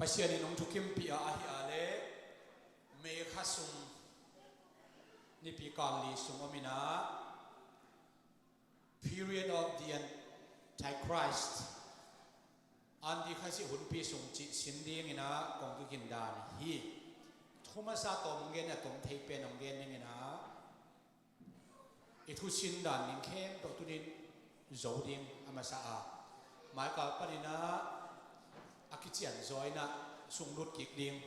pasiani nong thukim pi a hi ale me khasum ni pi kali sumamina period of the Antichrist andi khasi hunpi sung chi sinding ina kong tu kindan hi thomasa tom gen na tom thei pen ong gen ina ithu sindan ning khem to tunin zoding amasa a mai ka panina akichian zoina sunglut kik ding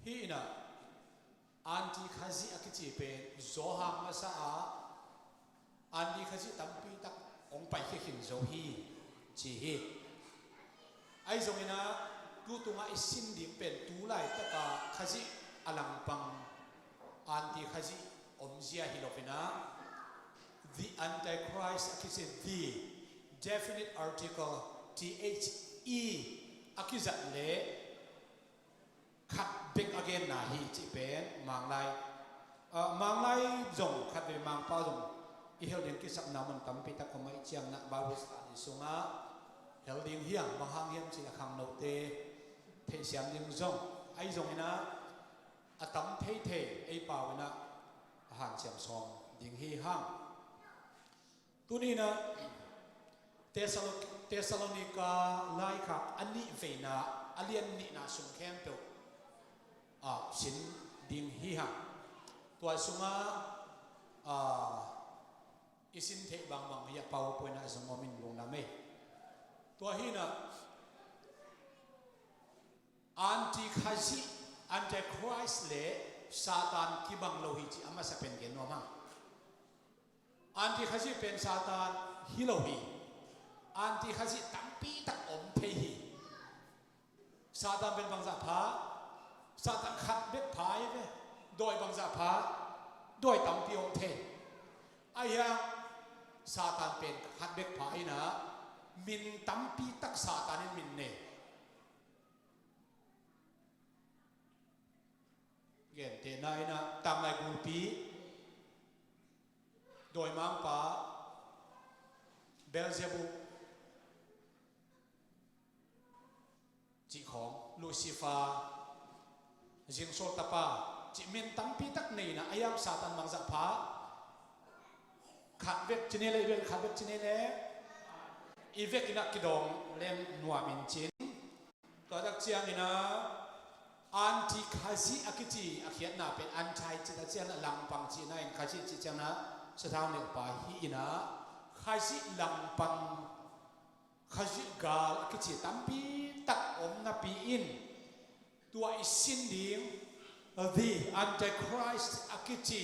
hi ina anti khazi akichi pen zohang masa a andi khazi tampi tak ong pai khin zo hi chi hi ai zongina tu tunga isin dim pen tu lai taka khazi alang pang anti khazi omzia hilofina the Antichrist akichi the definite article the akizat le khat big again na hi chi pen manglai zong khat be mang pa zong i helding ki sak na man tampi ta ko mai chiang na babu sa ni sunga helding hiang mahang hiam chi la khang no te the siam ding zong ai zong ina atam thei thei ai pa wana han siam song ding hi hang tunina Thessalonica lai kha ani veina alian ni na sung khem pe sin ding hi ha tua sunga isin the bang bang ya pau poina zomomin long na me tua hi na antichrist le satan ki bang lo hi chi ama sa pen gen no ma antichrist pen satan hi lo hi anti khazi tampi tak om the hi satan ben bangza pha satan khat bek phai ve doi bangza pha doi tampi om the aya satan pen khat bek phai na min tampi tak satan min ne gen te nai na tam lai gu pi doi mang pa Beelzebub chỉ khong Lucifer riêng số tapa chỉ miền tampi tắc này na ayam satan mang dạ phá khát vết trên này lên khát vết trên này nè ivek ina kidong lem nuam min chin to dak chiang ina anti khazi akichi akhiat na pen anchai chi ta chiang lang pang chi na in khazi chi chiang na sathang ne pa hi ina khazi lang pang khazi gal akichi tampi tak om na pi in tua isin ding the Antichrist akichi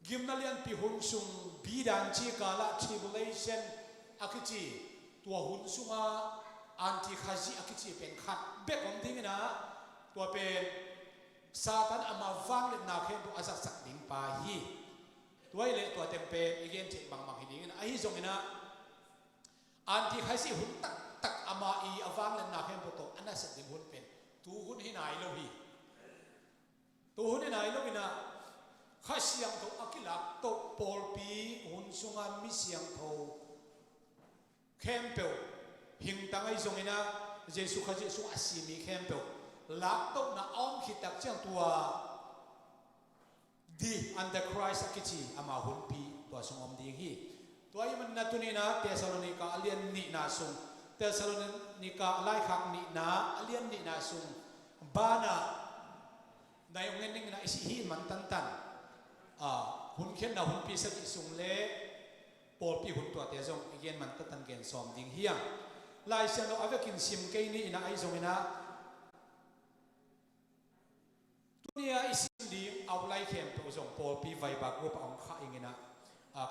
gimnalian pi hun sung bidan chi kala tribulation akichi tua hun sunga anti-khazi akichi pen khat bek om ding na tua pen satan ama wang le na khen tu azak sak ding pa hi tuai le tua tempe again che bang bang hiding na ai zong ina anti-khazi hun tak ama i awang le na khen to ana sak ding hun pen tu hun hi nai lo hi tu hun hi nai lo ina khasiang to akilak to pol pi hun sunga mi siang tho kempel hing tangai zong ina jesu khaji su asimi kempel lak to na om khitak chang tua di Antichrist akichi ama hun pi to song om ding hi toy man na tunina Thessalonica alian ni na sung Thessalonica lai khak ni na alian ni na sung bana dai ngeng na isi hi man tan tan hun khen na hun pi sa ki sung le pol pi hun to te zong again man tan gen som ding hiang lai sian lo avekin sim ke ni ina ai zong ina tunia isim ding au lai khem to zong pol pi vai ba ko pa ong kha ingina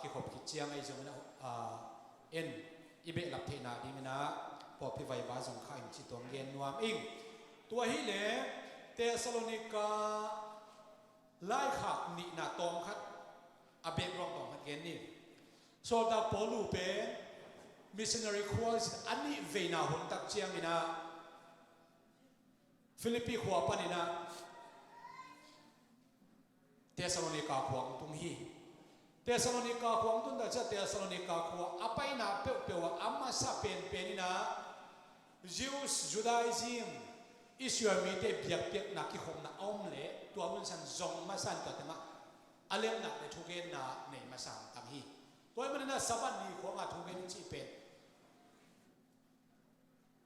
ki khop ki chiang ai zong ina en ibe lap the na ding ina pol pi vai ba zong kha ing chi tong gen nuam ing tua hi le Thessalonica lai khak ni na tong khat abek rong tong khat gen ni so da polu pe missionary cross ani veina hun tak chiang ina Philippi khwa panina Thessalonica khwang tung hi Thessalonica khwang tun da cha Thessalonica khwa apai na pe pe wa amma sa pen penina Jews Judaism Israel mi te biak biak na ki khom na om le tua mun san zong ma san ka tama alem na le thugen na nei ma sam tam hi toy man na sabat ni ko nga thugen chi pen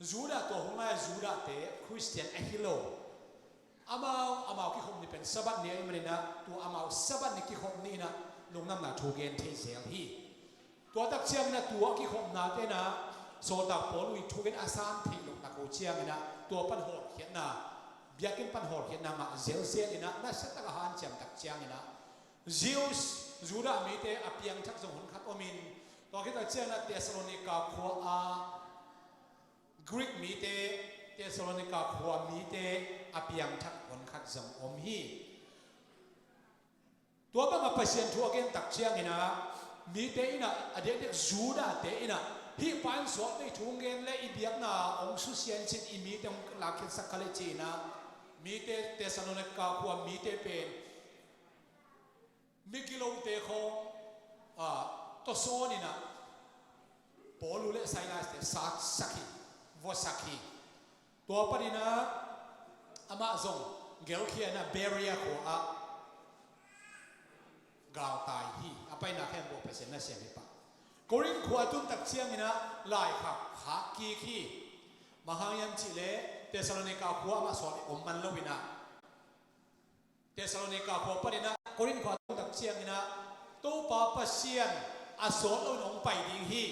Juda to hunga Juda te Christian ahilo amao ki khom ni pen sabat ni ai man na tu amao sabat ni ki khom ni na lungnam na thugen the sel hi tua tak chiang na tua ki khom na te na so ta polui thugen asam thi luk na ko chiang na tua pan hor khian na biakin pan hor khian na ma zel zel ina na sata ka han cham tak chiang ina Jews Juda mi te apiang thak jong hun khat omin to ki ta chiang na Thessalonica kho a Greek mi te Thessalonica kho mi te apiang thak hun khat jong om hi tua ba ma pasien thu again tak chiang ina mi te ina adek Juda te ina hi pan so te thungen le ibiak na ong su sian chin I mi te ong lakhet sakale chi na mi te Thessalonica kho mi te pen mi kilo te kho to so ni na Paul le Silas te sakhi vo sakhi to parina ama zong gel khia na barrier ko a gal tai hi apai na khem bo pesen na se mi pa Korin khwa tun tak chiang ina lai kha ki khi mahayam chi le Thessalonica khwa ma so om man lo wina Thessalonica khwa parina Korin khwa tun tak chiang ina to pa pasian aso lo nong pai ding hi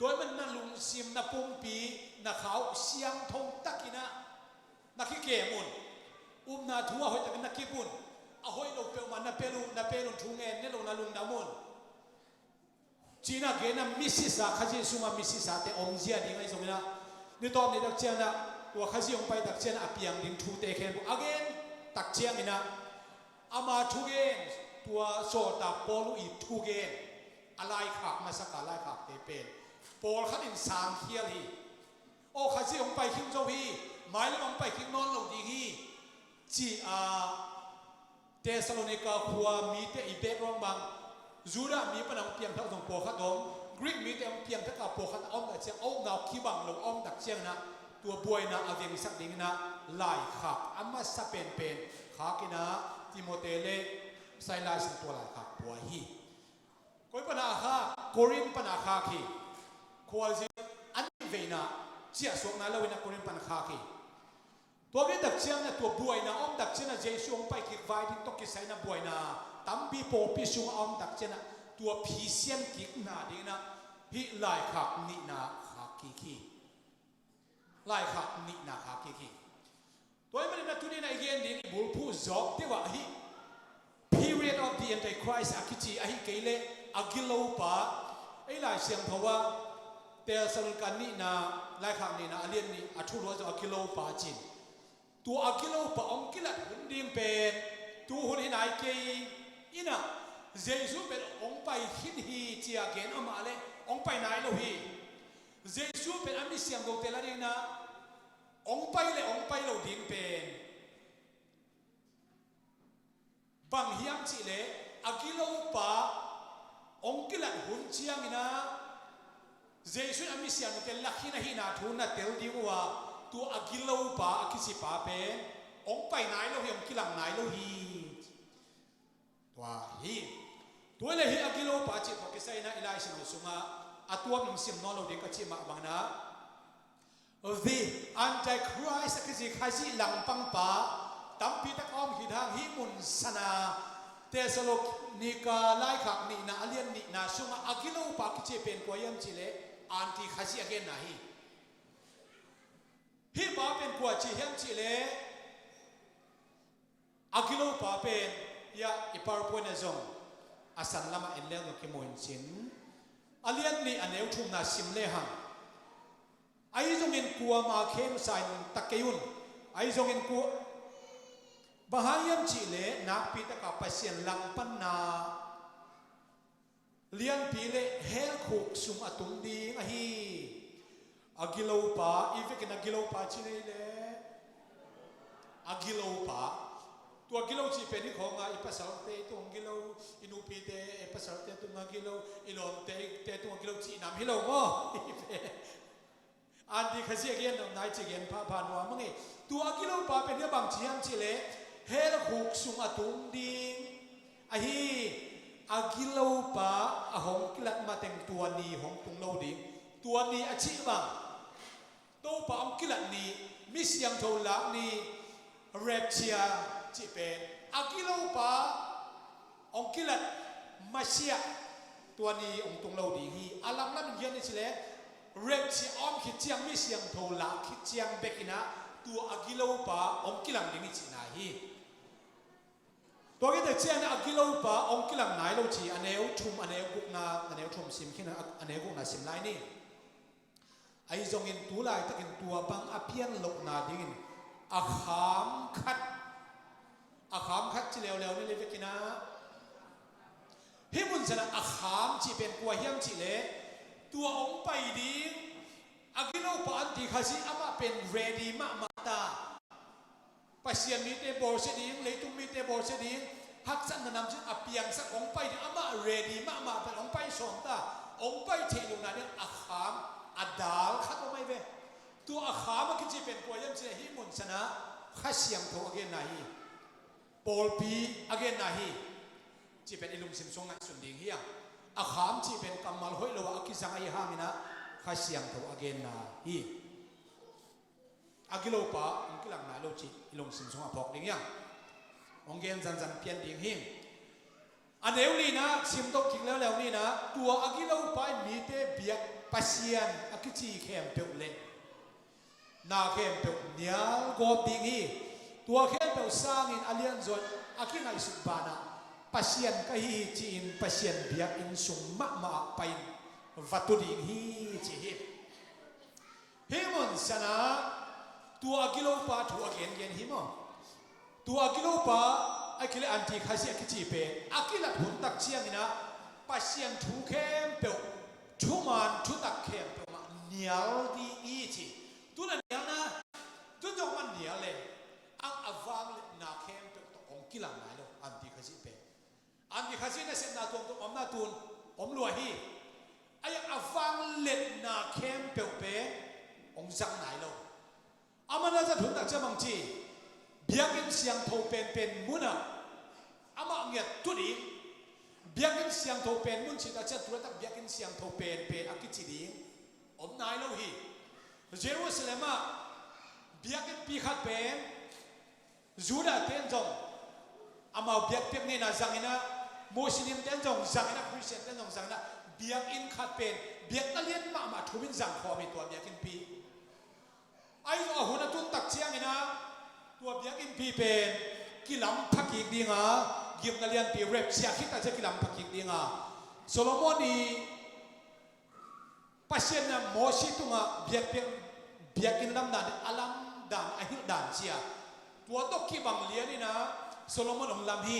toy man na lung sim na pumpi na khau siang thong takina na ki ke mun na thua hoi tak na ki bun a hoi lo pe man na pelu thungen ne lo na lung da mun China ge na misisa khaji suma misisa te ongjia ding ai somina ni tom ni tak chiang na tua khaji ong pai tak chiang apiang ding thu te khen again tak chiang ina ama thugen tua so ta polu I thugen alai khak ma saka lai khak te pen pol khat in sang khial hi o khaji ong pai khim zo hi mai lam ong pai khim non lo ding hi chi a Thessalonica khua mi te I bek rong bang Juda mi pan ang piang thak jong po khat om Greek mi te ang piang thak ka po khat om da chiang au ngau ki bang lo om tak chiang na tua buai na aveng sak ding na lai khak amma sa pen khakina Timote le Silas to lai khak buai hi koi pana kha Korin pana kha khi khwal ji an veina chia sok na lo na Korin pan kha khi to ge tak chiang na tua buai na om tak chiang na Jesu ong pai ki vai ding to ki sai na buai na tam bi po pi sung om tak chiang na tua phi sian ki na ding na hi lai khak ni na khak ki khi lai khak ni na khak ki khi toy man na tu ni na again ding bul phu job te wa hi period of the antichrist akichi ahi keile agilo pa ai lai siang thawa Thessalonica ni na lai khak ni na alien ni athu ro jo agilo pa chin tu agilo pa ong kilat hun ding pen tu hun hi nai ke ina Jesu pen ong pai hin hi chia gen ama le ong pai nai lo hi Jesu pen ami siang do te la ding na ong pai lo ding pen bang hiam chi le agilo pa ong kilat hun chiang ina Jesu ami siang do te lakhina hi na thu na tel ding wa tu agilo pa akisi pa pen ong pai nai lo hi ong kilang nai lo hi tua hi tua le hi agilo pa chi to ki sai na ilai sin sunga atuam nim sim no lo de ka chi ma bang na the antichrist akisi khaji lang pang pa tampi ta om hi dang hi mun sana Thessalonica lai khak ni na alien ni na sunga agilo pa ki che pen ko yam chi le anti khaji again na hi pa pen ko chi hem chi le agilo pa pen ya ipar po na zong asan lama enleng no kimoin chin alian ni aneu thum na sim le hang ai zong in kuwa ma khem sain takeyun ai zong in ku bahayam chi le nak pi ta ka pasien lang pan na lian pi le hel khuk sum atung ding a hi agilo pa ifekin agilo pa chi le agilo pa tua gilo chi peni khonga ipasal te tung gilo inupi te ipasal te tung gilo ilom te tung gilo chi nam hilo mo อันที่ข้าเสียเกียนนายเจียนพาพานว่ามึงไงตัวกิโลปาเป็นเนี่ยบางเชียงชิเลเฮลขุกสุงอตุงดิงไอ้อากิโลปาอาหงกิลัดมาแต่งตัวนี้หงตุงโลดิงตัวนี้อาชีบังตัวปาองกิลัดนี้มิสยังโทลักนี้เรปเชียจิเป็นอากิโลปาองกิลัดมาเชียตัวนี้องตุงโลดิงฮีอาลังนั้นเย็นนี่ชิเลเรปเชียออมคิดเจียงมิสยังโทลักคิดเจียงเบกินะตัวอากิโลปาองกิลังดิงจินาฮีตัวนี้แต่เจ้าเนี่ยอากิโลปะองกิลังไหนเราจีอันเนวชุมอันเนวกุกนาอันเนวชุมซิมขึ้นอันเนวกุกนาซิมไลนี่ไอ้จงอินตัวไลตะกินตัวบังอภิญโลกนาดิ่งอาขามคัดจีเลวนี่เลยกินนะฮิมุนสนะอาขามจีเป็นกัวเฮียมจีเลตัวองไปดิ่งอากิโลปะอันที่ข้าศึกอามาเป็นเรดีมาตาปัศยามีเตบอลเสดิ้งเลยตุ้มมีเตบอลเสดิ้งฮักษันนำจุดอภิยังสักองไปที่อามาเรดีมาเป็นองไปสองตาองไปเทลุนาเนี่ยอาขามอดาลขัดเอาไม่เว้ตัวอาขามมันคือจะเป็นกัวยัมเสียหิมุนชนะข้าเสียงโทอเกนนาฮีปอลปีอเกนนาฮีจะเป็นอิลุมซิมซงไงสุนดิ่งเฮียอาขามจะเป็นกำมัลหอยโลวะกิสังไอฮามินะข้าเสียงโทอเกนนาฮีอากิโลปะองกิลังนาโลจิลงสินสงอพอกดิ่งยังองเกนจันเพียนดิ่งหิมอันเดียวนี้นะสิมตกกิงแล้วนี่นะตัวอากิโลปะมีเตเบียกปัศยานอากิจีเข้มเปลเลยนาเข้มเปลเนียลโกดิ่งฮีตัวเข้มเปลสร้างอินอาเลียนจนอากิไงสุบานะปัศยานก็ฮีจีนปัศยานเบียกอินสุงมาไปวัตถุดิ่งฮีจีฮิมุนสนะตัวอากิโลปาถูกเกณฑ์เกณฑ์หิมะตัวอากิโลปาไอ้กิเลอันที่ข้าศึกจีเปอากิลัดหุ่นตักเชียงนี่นะปัศยานถูกเข้มเปลชูมันชูตักเข้มเปลมาเหนียวดีอีจีตัวนั้นเหนียวนะตัวจงมันเหนียวเลยอังอวังเลยนาเข้มเปลตัวองกิลังไหนลูกอันที่ข้าศึกเปอันที่ข้าศึกเนี่ยเสนาตัวอมนาตุนอมรวยฮีไอ้อวังเล็ดนาเข้มเปลเปองจังไหนลูกอามันน่าจะถึงตักเจ้าบางทีเบียกินเสียงโทเป็นมุนอ่ะอามาเงียตุดีเบียกินเสียงโทเป็นมุนชิตาเจ้าตัวตักเบียกินเสียงโทเป็นอากิจิดีอมนายโลหีเยรูซาเล็มอ่ะเบียกินปีขัดเป็นจูดาเต็นจงอามาเบียกินเนี่ยนะจังนะมุสลิมเต็นจงจังนะคริสเตียนเต็นจงจังนะเบียกินขัดเป็นเบียกนั่นเลี้ยนมาทุบินจังขอมีตัวเบียกินปีไอ้ตัวหุ่นตุนตักเชียงนะตัวเบียกินพีเป็นกิลำพักอีกดีงะยิมนาเลียนปีเรปเชียคิดแต่จะกิลำพักอีกดีงะโซโลมอนีปัศยานะโมชิตุงะเบียกินลำดันอลัมดันไอฮิลดันเชียตัวตกขี้บังเลียนี่นะโซโลมอนองลำฮี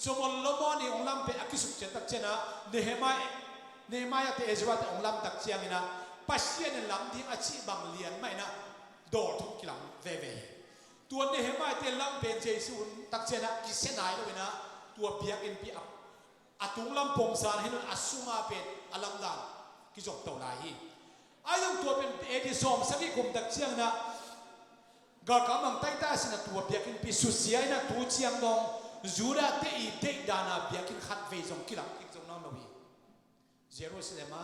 โซโลมอนีองลำเป็นอากิสุกเจตักเจนะเนเฮมายเตเอจวัตองลำตักเชียงนะปัศยานะลำที่อาชีบังเลียนไม่นะโดดทุกกิลังเวตัวนี้เห็นไหมเตียนลำเป็นเจสุนตักเจนะกิเสนายด้วยนะตัวเบียกเอ็นพีอัตุงลำปงสารให้นั่นอัสุมาเป็นอลังดังกิจกตัวไหนอายุตัวเป็นเอดิสอมสักที่คุมตักเชียงนะกากำลังใต้ตาสินะตัวเบียกเอ็นพีสุดเสียนะตัวเชียงดองจูดาเตอีเด็กดานาเบียกเอ็นขัดเวจงกิลังกิจกน้องเราเยรูซาเล็ม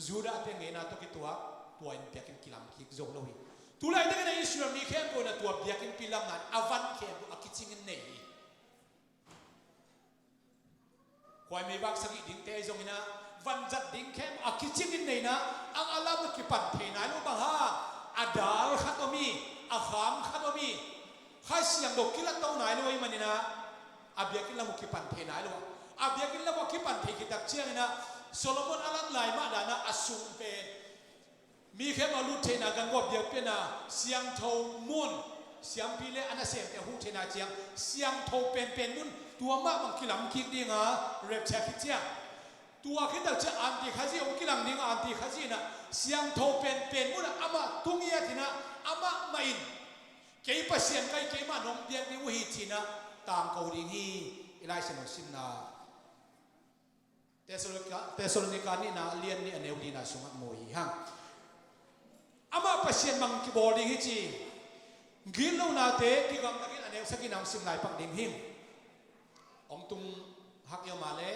จูดาเป็นไงนะตัวกิตัวเอ็นเบียกเอ็นกิลังกิจกเราตัวไหนได้กันในอิสราเอลมีเข้มตัวนะตัวเบียกินพิลังนั้นอวันเข้มอากิจิงินเนี่ยควายมีบักสักดิ่งเตยจงนะวันจัดดิ่งเข้มอากิจิงินเนี่ยนะอังอาลามกิปันเทนายรู้บ้างฮะอาดาลขัดมีอาขามขัดมีข้าเสียงดอกกิลัดเต้าไหนรู้ไหมมันนี่นะอาเบียกินละมุกิปันเทนายรู้อาเบียกินละมุกิปันเทกิตักเชียงนะโซโลมอนอาลันไหลมาดานะอสุมเป็นมีแค่มาลุเทนากันว่าเบียเป็นนะเสียงโทมุนเสียงพิเลอันนั้นเสียงแต่หูเทนาเจียงเสียงโทเป็นมุนตัวมากมันกิลังคิดดีงะเรียบเช็คเจียงตัวคิดแต่จะอันที่ข้าจีองกิลังนี่อันที่ข้าจีนะเสียงโทเป็นมุนอามาตุ้งเยียทีนะอามาไม่อินเกี่ยปัสเซียนไกเกี่ยมาหนมเบียนี่วิธีนะตามเขาดิ่งฮีอิไลน์สนุสินนะเตสโลนิกานี่นะเลียนนี่อันเอวดีนะสมัครมวยฮัง ama pasien mang ki boarding hi chi gil lo na te ki gam na gil anew sakin ang sim lai pak ding him ong tung hak yo male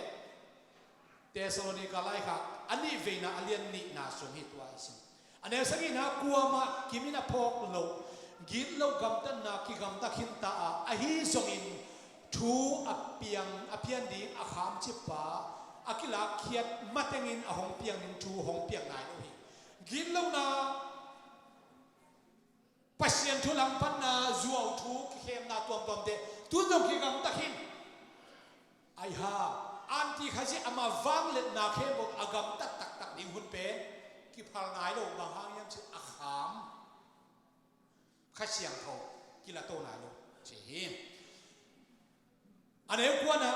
Thessalonica lai kha ani veina alian ni na sung hi tua sim anew sakin na kuama kimina phok lo gil lo gam tan na ki gam ta khin ta a hi song in thu apian ding a kham chi pa akila khiat matengin a hong piang in thu hong piang nai lo hi gil lo na pasien thu lam pan na zuaw thu khem na tom de tu dong ki gam takhin ai ha anti khaji ama wang let na khem bok agam tak ding hun pe ki phal ngai lo bang hang yam chi a kham kha siang tho ki la to nai lo chi hi ane kwa na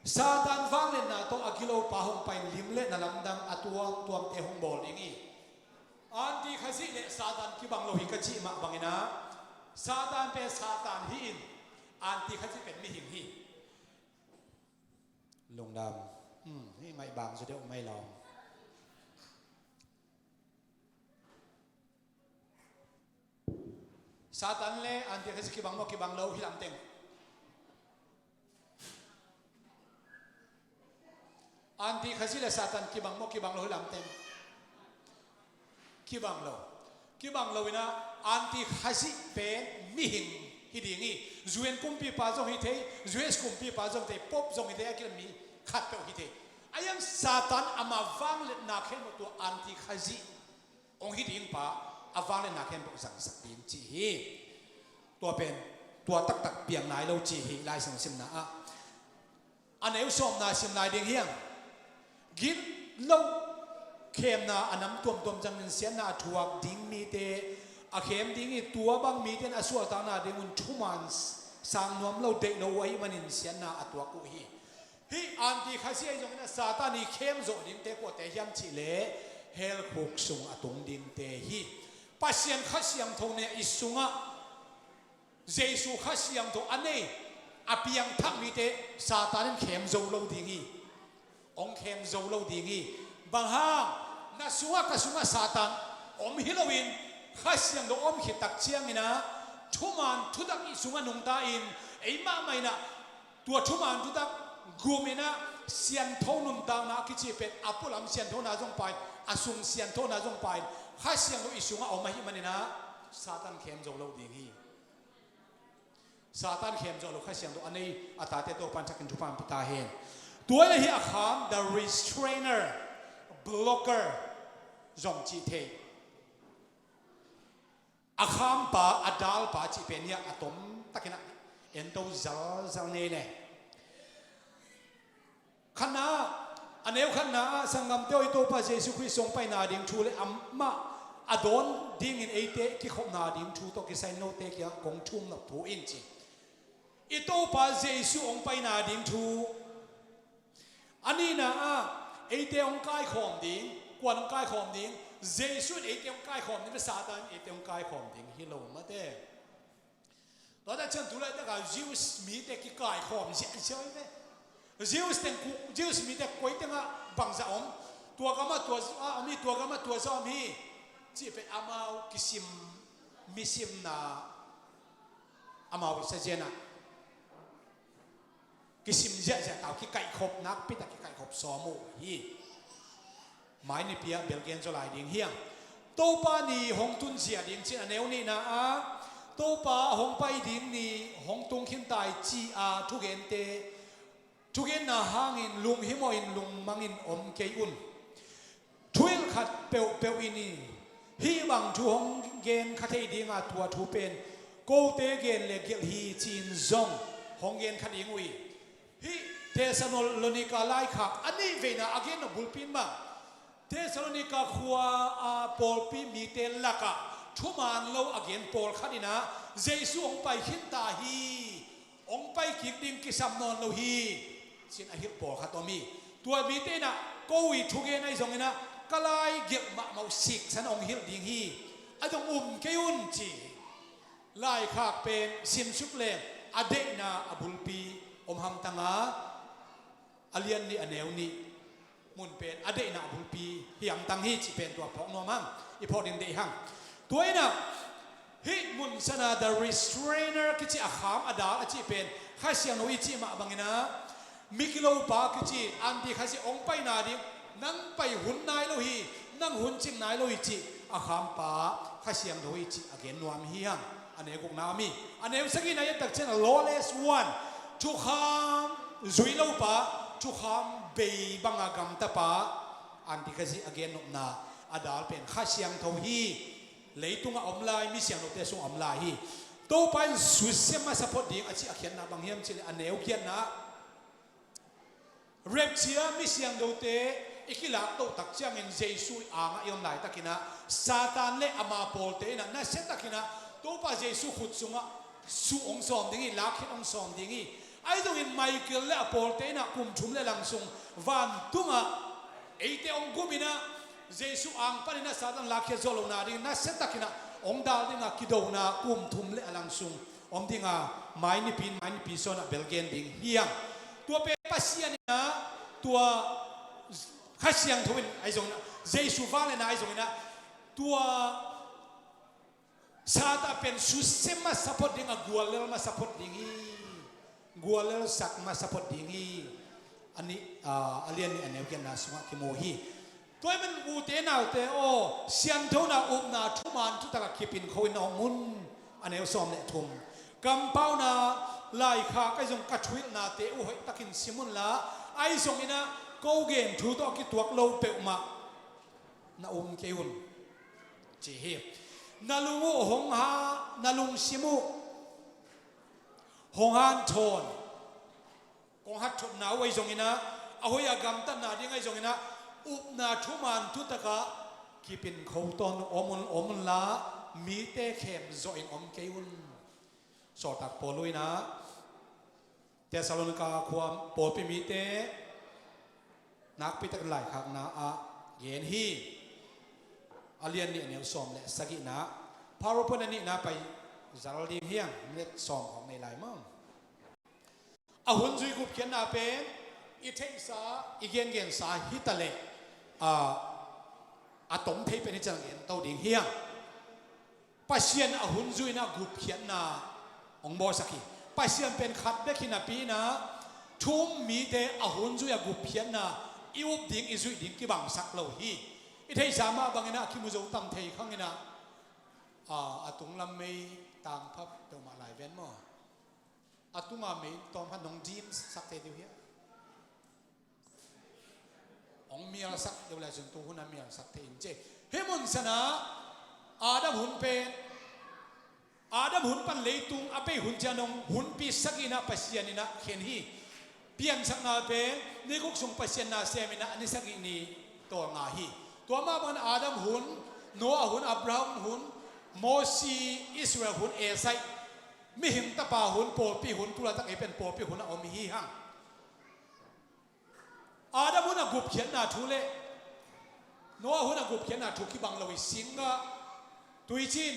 Satan wang let na to akilo pa hong pain lim le na lamdang atuam tuam te hong bol ingi anti khazi le Satan ki bang lo hi ka chi ma bangina Satan pe Satan hi in anti khazi pen mi hing hi lung dam hi mai bang so de mai long Satan le anti khazi ki bang mo ki bang lo hi lam teng anti khazi le Satan ki bang mo ki bang lo hi lam teng ki bang lo ina anti khazi pe mi hing hi dingi zuen kumpi pa jong hi the zues kumpi pa jong te pop jong hi the akil mi khat pe hi the ayang Satan ama wang le na khen to anti khazi ong hi ding pa awang le na khen bo sang sak din chi hi to pen to tak piang nai lo chi hi lai sang sim na a aneu som na sim nai ding hiang gin lo khem na anam tom jang nin sian na thuak ding mi te a khem ding I tua bang mi ten asua ta na ding un thuman sang nom lo de lo wai manin sian na atwa ku hi anti khazi ai jong na Satani khem zo ding te ko te hiam chi le hel khok sung atung ding te hi pasien khasiang thong ne isunga Jesu khasiang tho ane apiang thak mi te Satan khem zo lo ding hi ong khem zo lo ding hi bang ha na suwa ka sunga Satan om hilowin khasiang do om khitak chiang ina thuman thudak I sunga nung ta in eima mai na tua thuman thudak gumina sian thonum ta na ki chi pet apulam sian thona jong pai asung sian thona jong pai khasiang do isunga om hi manina Satan khem zo lo ding hi Satan khem zo lo khasiang do anei atate to pan thakin thupam pita hen tuai hi akham the restrainer blocker zong chi the akham pa adal pa chi penia atom takina ento zal ne ne khana aneu khana sangam te oi to pa Jesu Christ song pai na ding thu le amma adon ding in ate ki khop na ding thu to ki sai no te kya kong thum na thu in chi ito pa Jesu ong pai na ding thu ani na ate ong kai khom ding kwan ong kai khom ding Jesu ate ong kai khom ni Satan ate ong kai khom ding hi lo ma te to da chen tu la da ga Jews mi te ki kai khom si choi te Jews ten ku Jews mi te koi te nga bang za om tua ga ma tua ami tua ga ma tua za mi chi pe amao kisim misim na amao sa jena kisim ja tao ki kai khop nak pi ta ki kai khop so mo hi mai ni pia belgen zo lai ding hiang to pa ni hong tun sia ding chi aneu ni na a to pa hong pai ding ni hong tung khin tai chi a thu gen te thu gen na hangin lung hi mo in lung mangin om ke un thuil khat peu ini hi bang thu hong gen khathei ding a thua thu pen ko te gen le gel hi chin zong hong gen khat ing ui hi Thessalonica lai khak ani veina again no bulpin ma Thessalonica khua a Paul pi mi te laka thuman lo again Paul khanina Jesu ong pai hin ta hi ong pai ki ding ki sam non lo hi sin a hil Paul khatomi tua mi te na ko wi thuge nai zongina kalai gel ma mau sik san ong hil ding hi adong ke un chi lai khak pen sim suk le ade na abulpi om ham tanga alian ni aneu ni มุนเป็นอเดน่าบุลปีเฮียงตังฮีจีเป็นตัวพกนอมังอีพอดินเดียงตัวน่ะฮิมุนสนา the restrainer กิจิอาขามอดาลจีเป็นข้าเสียงโนอิจิมาบังนะมิกิโลปากิจิอันที่ข้าเสียองไปนาดินั่งไปหุ่นนายโลหินั่งหุ่นจิงนายโลหิจิอาขามปาข้าเสียงโนอิจิอเกนนวมเฮียงอันนี้กุกนามีอันนี้สักกี่นายตักเช่น lawless one ทุกคำจุยโลปาทุกคำเบย์บังอากรรมตะปาอันที่ข้าเสียอเกนนกนาอดาลเป็นข้าเสียงโทฮีเลยตุงอมลายมีเสียงนกเตะส่งอมลายฮีตัวไปสุดเสียมาสปอร์ตดิ้งอาชีพเขียนนะบางเฮียมชิลอันเนวเขียนนะเรียบเชียมีเสียงดูเตะอีกหลักตัวตักเชียงเงินเจสุยอ่างยอมไหลตักินะซาตานเล่อามาโปลเตนะน่าเสียตักินะตัวไปเจสุขุดสุงะสุองสอมดิ้งลักขิดองสอมดิ้งไอ้ตรงนี้ไมเคิลเล่โปลเตนะกุมชุมเล่ลังสุงวันตุงะไอ้เตองกุมินะเจสุอ่างปนินะซาตานลักขิดโซโลนาดิ้งน่าเสียตักินะองดาวดิ้งกิโดนากุมทุมเล่ลังสุงองดิ้งไม่นิพิโซนะเบลเกนดิ้งเฮียงตัวเป็นปัสยานี่นะตัวข้าเสียงทวินไอ้ตรงนั้นเจสุฟังเลยนะไอ้ตรงนั้นตัวซาตาเป็นสุเซมาสปอร์ตดิ้งกัวเลลมาสปอร์ตดิ้งกัวเลลสักมาสปอร์ตดิ้งอันนี้อันนี้อันนี้เกี่ยนะสมัครคิโมฮีตัวมันอูเตน่าเตโอเสียงเท่านั้นอุ้มนาทุมันทุตะกิปินเขาอินอมุนอันนี้ซ้อมเละทุ่มกำเป้านาไล่ขาไอ้ตรงกัดทวิลนาเตโอให้ตะกินซิมุนละไอ้ตรงนี้นะกูเกมทูตอกิตัวโลเปอมานาอุ้มเกี่ยวจีเฮนาลุงหงฮานาลุงซิมุหงฮันโทนกงฮัตชดนาไว้ตรงนี้นะเอาไว้ยากำตันนาดีไงตรงนี้นะอุปนาทุมันทุตะกะกิปินเขาตอนอมุนละมีเตะเข้มจอยอมเกี่ยวสอดตักโปลุยนะเทสซาโลนิกาความโปลปิมีเตนักพิทักษ์หลายครั้งนะเย็นฮีอาเลียนนี่เนี่ยสอมเลยสกินะพารุพนันนี่นะไปจาร์ดีเฮียงเล็กสอมของในหลายมั่งหุ่นจุยกุบเขียนนาเป็นอีเทสาอีเกนสาฮิตาเลตมเทเป็นจังเงินตัวดิ่งเฮียงปัสเซียนหุ่นจุยนะกุบเขียนนาองบอสกีปัสเซียนเป็นขัดเบกินาปีนะทุ่มมีเตหุ่นจุยกุบเขียนนาอีวบดิ่งอีจุยดิ่งกี่บังสักเหล่าฮีอีเทสามาบังเงินะคิมุโจตั้มเทข้างเงินะตุงลำไม่ต่างพับเดมาหลายเว้นมั้งตุงไม่ตอนพันน้องจีนสักเดียวเฮียองเมียสักเดี๋ยวแหละจนตัวหุ่นเมียสักเทียนเจเฮมุนสนะอาดัมหุ่นเป็นอาดัมหุ่นปันเลยตุงอเปหุ่นจานงหุ่นปีสักินะปัสยานินะเขียนฮีเปลี่ยนสักนาเป็นนี่กุกส่งปัสยานาเซมินะอันนี้สักินี่ตัวงาฮีตัวมาบันอาดัมหุ่นโนอาหุ่นอับราฮัมหุ่นโมซีอิสราเอลหุ่นเอไซมิหิมตะปาหุ่นโปปีหุ่นตุลาตักเอเป็นโปปีหุ่นอมิฮีฮังอาดัมหุ่นกุบเขียนนาทุเลโนอาหุ่นกุบเขียนนาทุกิบังลวิสิงกะตุยจิน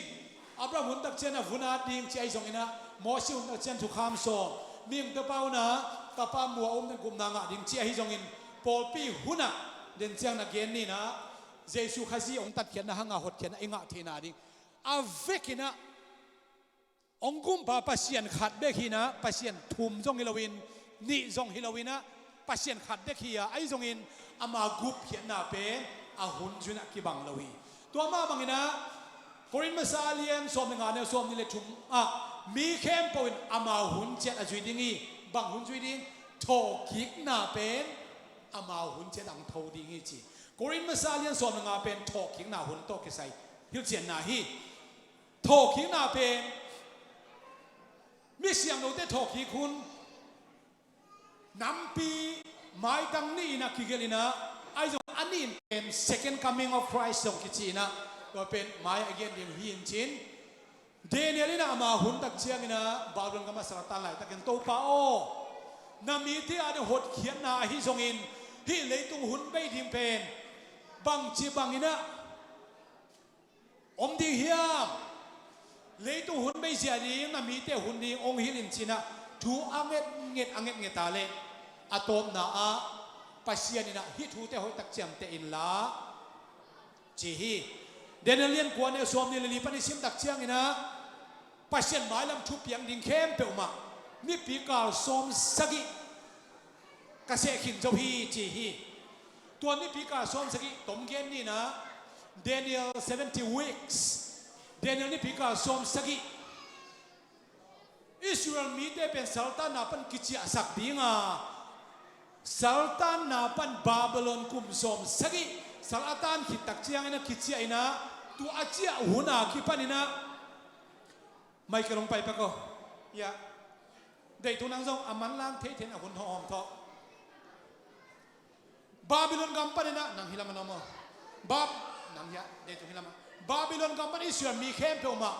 อับราฮัมหุ่นตักเชนหุ่นอาดิงเจไอซงอินะโมซีหุ่นตักเชนทุกขามโซมิหิมตะปาวนะตะปามัวอมนันกุมนางะดิงเจไอซงอินโปปีหุ่นอะเดินเจียงนักเกนนี่นะเจสุขจีองตัดเขียนนะฮังอาหดเขียนอิงะเทนาดิงอาเวกินะองกุมปาปัสเซียนขัดเบกีนะปัสเซียนทุ่มจงฮิโลวินนี่จงฮิโลวินนะปัสเซียนขัดเบกีอะไอจงอินอามากุบเขียนนาเป็นอาหุนจุนักกิบังลวีตัวมาบังอินะโครินมาซาเลียนสอมงานเนี่ยสอมนี่เลยทุ่มมีเข้มปวินอามาหุนเจ็ดอจุยดิงีบังหุนจุยดิงโถกิกนาเป็นอามาหุนเจ็ดอังโถดิงีจีโครินมาซาเลียนสอมงานเป็นโถกิกนาหุนโตกิไซฮิลเจียนนาฮีโถกิกนาเป็นมิเสียงโนเตโถกิคุณน้ำปีไม้ดังนี้นะคิเกลินะไอ้ตรงอันนี้เป็น second coming of Christ ตรงกิจีนะก็เป็นไม้อเกนดิงฮินจินเดเนียลินะมาหุ่นตักเชียงนะบาลงก็มาสระตันไหลตะเกนโตปาโอนามีที่อาจจะหดเขียนนาฮิซงอินฮิเลยตรงหุ่นไปทิมเป็นบังจีบังอินะอมดีเฮียมเลยตุหุ่นไม่เสียดีนะมีแต่หุ่นดีองค์ฮิลินชินะทูอังเงตตาเลอะตอมนา ปัสยานินะฮิทูเตหอยตักเจียมเตอินลาจีฮีเดนเลียนกวนเนี่ยสวมเนี่ยลีปนิสิมตักเจียงนะปัสยานหมายลำชุบเพียงดิ่งเข้มเปลมานี่ปีกาลสมสกิกระเสขินเจ้าฮีจีฮีตัวนี้ปีกาลสมสกิตมเกมนี่นะเดนิเอล70 weeks เดนิเอลนี่ปีกาลสมสกิอิสราเอลมีได้เป็นซัลตานาปันกิจสักดีงาซัลตานาปันบาบิโลนกุมสมสกิซัลตานขิดตักเจียงนะกิจไอนะตัวอาเจียหัวหน้าคิปันนะไม่กระลงไปปะก็อย่าเด็กตัวนังซองอามันล้างเทเทนอาคนทองทอบาบิโลนกัมปันนะนังฮิลามันอมบาบนังยะเด็กตัวฮิลามันบาบิโลนกัมปันอิสราเอลมีเข้มเปล่ามา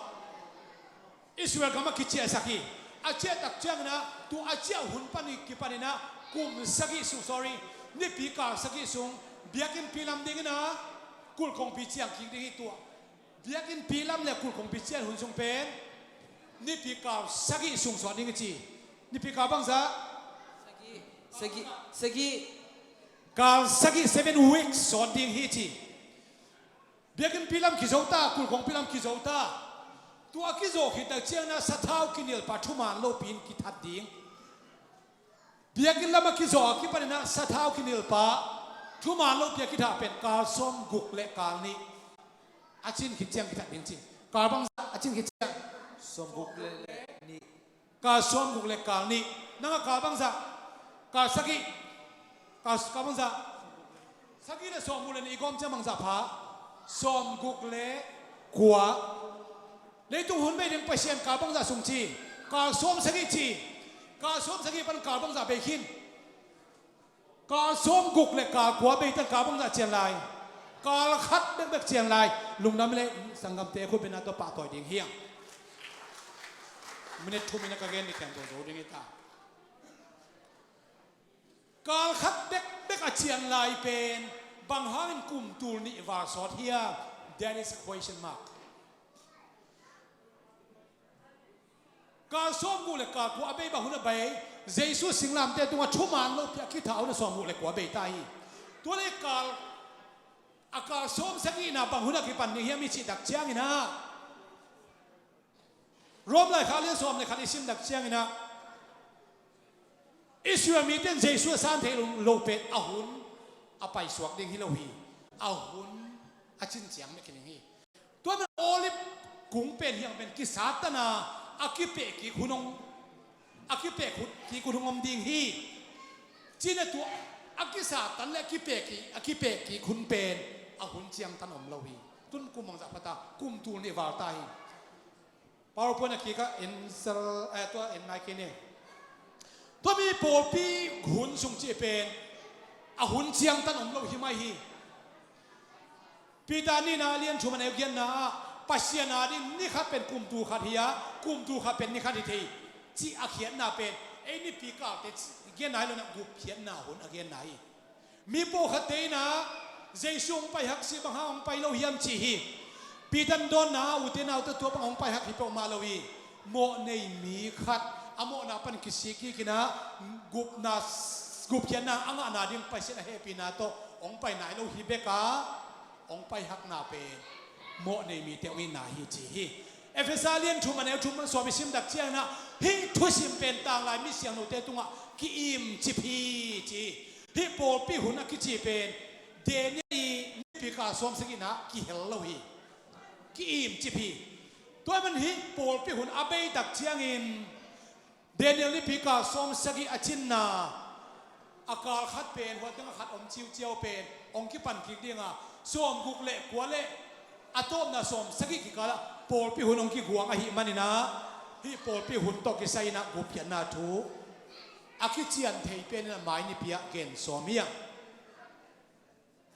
อิสราเอลกัมมาคิดเจียสักีอาเจียตักเจียงนะตัวอาเจียหุ่นปันกิปันนะกุมสักีสุ sorry นี่ปีกาสักีสุงเบียกินปีลำดิ่งนะกุลคงปีเจียงคิดดิ่งตัวเบียกินปีลำเลยกุลคงปีเจียงหุ่นทรงเป็นนี่ปีกาสักีสุงสอนดิ่งจีนี่ปีกาบังซะสักีกาสักี7 weeks สอนดิ่งฮีจีเบียกินปีลำกิโจตากุลคงปีลำกิโจตาตัวกิโจคิดแต่เชียงนะสัทธาวกินเนลปัจจุบันโลปีนกิทัดดิ่งเบียกินลำกิโจคิดปะนะสัทธาวกินเนลปะทุกมันโลเบียกิทัดเป็นการสมกุกเล็กการนี้อาชินคิดเชียงกิทัดดิ่งจีการบังอาชินคิดเชียงสมกุกเล็กนี้การสมกุกเล็กการนี้นั่งการบังซะการสักีการบังซะสักีเนี่ยสมกุกเล็กนี้ก็จะบังซะพาสมกุกเล็กกว่าเลยตุ้งหุ่นไม่ดึงไปเชียนการบังซะส่งจีการสมสักีจีการสมสักีเป็นการบังซะเบคินการสมกุกเล็กการกว่าเบตันการบังซะเชียนลายการคัดเด็กเชียนลายลุงน้ำเละสังกัมเตะคุณเป็นนักตัวป่าต่อยดิ่งเฮียงมินิทูมินักเกนนี่แข่งตัวโจดิ่งตาการคัดเด็กเชียนลายเป็นบางห้างกลุ่มตูนี่วาสอดเฮีย that is a question markการสมกุกเล็กการกว่าเบบางหุ่นเบย์เจสุสิงลามเตะตัวชุ่มมันโลกคิดเท้าเนี่ยสมกุกเล็กกว่าเบย์ตายตัวเล็กการอากาศสมสักีนะบางหุ่นกิปันนี่เฮียมีจิตดักเชียงนะรวมเลยขาเลี้ยงสมเลยขาดิซิมดักเชียงนะอิสราเอลมีเต้นเจสุสานเทลุโลเป็ดอาหุนอาไปสวกดิ่งฮิโลฮีอาหุนอาชินเสียงไม่กินอย่างนี้ตัวมันโอลิฟกุ้งเป็นเฮียงเป็นกิสาตนาอากิเปกีคุณองอากิเปกีคุณองอมดิ่งฮีจีนตัวอากิสาตันและอากิเปกีคุณเป็นอาหุนเจียงตันอมโลฮีตุนกุมมังจับปตากุมตูนี่วาตายพอเราพูดนักกีฬาเอ็นเซลตัวเอ็นไนกินเนี่ยตัวมีโปปีหุ่นสุงจีเป็นอาหุ่นเชียงตันอมโลหิมาฮีปีดานี่นาเลียนชูมันเอเกียนนาปัสยานาดินี่ข้าเป็นกุมตูขัดเฮียกุมตูข้าเป็นนี่ขัดทีจีอาเขียนนาเป็นไอ้นี่ปีกาเตเกียนไหนแล้วนะกุบเขียนนาหุ่นอาเกียนไหนมีโปขัดเตนะเจสุงไปหักซีบังฮาองไปโลหิมจีฮีปีดันโดนนาอุเทนาอุตตัวบังองไปหักฮิปโอมาโลฮีโมเนมีขัดอโมนาปันกิสิกีกินะกุบเขียนนาอังอานาดิมไปเสนเฮปีนาโตองไปไหนโลหิเบกาองไปหักนาเป็นโมเนมีเตวินาฮิจีฮีเอฟเอซาเลียนชุมันเอลชุมันสวมิซิมดักเชียงนะฮิทุสิมเป็นต่างลายมิเสียงโนเตตุงะกิอิมจิพีจีฮิโปปีหุนักกิจีเป็นเดนี่ปีกาสวมสกินะกิเฮลโลฮีกิอิมจิพีตัวมันฮิโปปีหุนอาเบดักเชียงอินเดนิเอลนี่ปีกาสวมสกิอาชินนาอากาศขัดเป็นหัวตั้งขัดอมชิวเจียวเป็นองคิปันคิดเดียงอ่ะสวมกุกเละกัวเละอะโตมนะสวมสกิกิกาละโปปีหุนองคิหัวงะหิมันนี่นะฮิโปปีหุนตกิไซนะกุบยันนาทูอาคิเจียนเทเป็นนะหมายนิเปียเกนสวมีย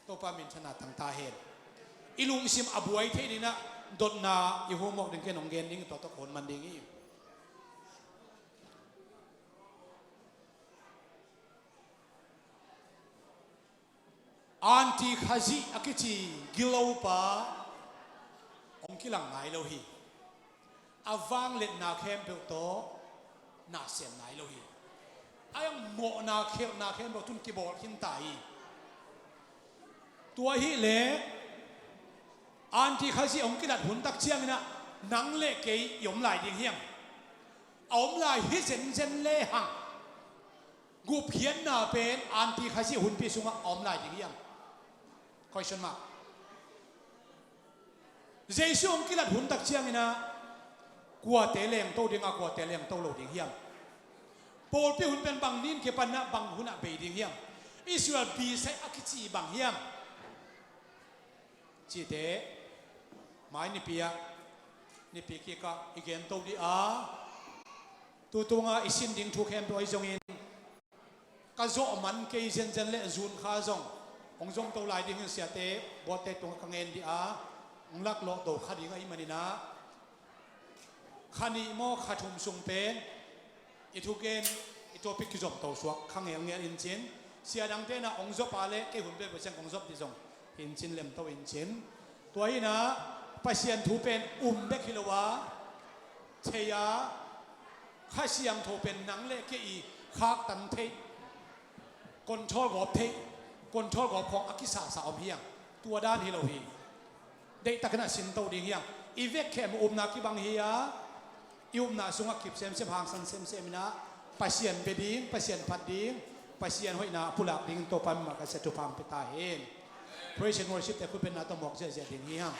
ตัวปามินชนะตั้งตาเห็นอิลุงซิมอบวยเทนี่นะดดนาอีหัวหมกดึงเกนองเกนดิ้งตัวตะโขนมันดิ้งอีอันที่ข้าจีอากิจีกิโลปาองกิลังไงโลฮีอาวังเล็ดนาเข้มเปิลโตนาเสียนไงโลฮี ไอ้ยังโมนาเขนบอกทุนกีบอลขินตายตัวฮิเล่อันที่เขาสิองกิลัดหุ่นตักเชียงนะนังเล่เกยยมลายดิ่งเฮียงอมลายฮิเซนเล่หังกูเพียนนาเป็นอันที่เขาสิหุ่นพิสุงอมลายดิ่งเฮียงคอยชนมาเจสุองกิลัดหุ่นตักเชียงนะกัวเตเลงโตดิ่งกัวเตเลงโตโลดิ่งเฮียงโปลเปีหุ่นเป็นบังนินเก็บปันนะบังหุ่นเบยดิ่งเฮียงอิสราเอลบีใส่อักจีบังเฮียงจีเตไม่นิเปียนิเปียกี่ก็อีกเห็นตัวดีตัวงาอิสินดิ่งทุกแห่งตัวอีจงอินก็โจมันเกยเซนเล่จูนข้าจงองจงตัวลายดิ่งเสียเตบอเตตรงกังเงินดีองลักโลตัวขัดยังไงมันนี่นะขันนี้โมขัดทุ่มสุงเป็นอีทุกเกนอีตัวพิกจบตัวสวกขังเงี้ยอินชินเสียดังเตนะองจบอะไรเกี่ยหุ่นเป็นเปอร์เซ็นต์องจบที่จงอินชินเล่มตัวอินชินตัวนี้นะปัจเจียนถูเป็นเบกิโลวะเทียข้าเสียงถูเป็นนังเล่เกี่ยข้าตันเทคนชอบกอบเทคนชอบกอบของอักิสาสาวเพียงตัวด้านฮิโลฮีได้ตะขณะสินโตดิ่งยังอีเวกแค่มานาคิบังเฮียนาสุงกิบเซมหางสันเซมนะปัจเจียนเบดิ้งปัจเจียนพัดดิ้งปัจเจียนห้อยนาผู้หลักดิ้งตัวปันมากระเสตุพามไปตาเห็น Praise and worship แต่คุณเป็นนาตมอกเสียดิ่งยัง